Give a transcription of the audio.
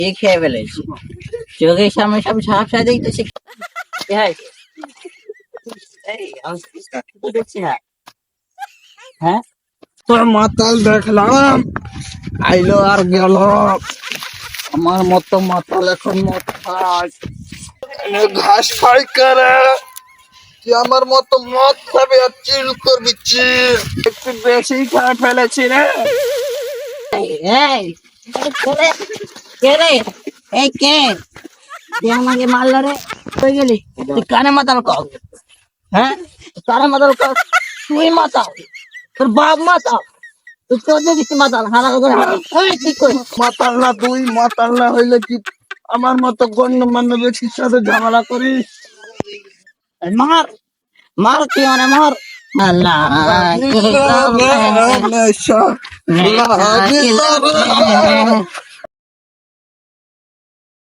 এ খেয়ে ফেলেছি চোখের সামনে সব ঝাপসা দেখতেছি কি হয়? এই আমি কিছু দেখছি না। হ্যাঁ তোর মাতাল দেখলাম আইলো আর গেল। আমার মতো মাতাল এখন মদ খায়, ঘাস ফাই করে। তুই আমার মতো মদ খাবি আর চিল করবি, চিল একটু বেশি খাওয়া ফেলেছি রে। এই এই কে কে রে? এই কে তুই আমাকে মারলো রে? কই গেলি তুই? কানে মাতাল কও? হ্যাঁ কানে মাতাল কও? তুই মাতাল, তোর বাপ মাতাল, তুই তোর দেখি মাতাল হারা করে ঠিক করে মাতাল না তুই, মাতাল না হইলে কি আমার মতো গণ্যমান্য ব্যক্তির সাথে ঝামেলা করিস? মার মার তুই মানে মার। আল্লাহ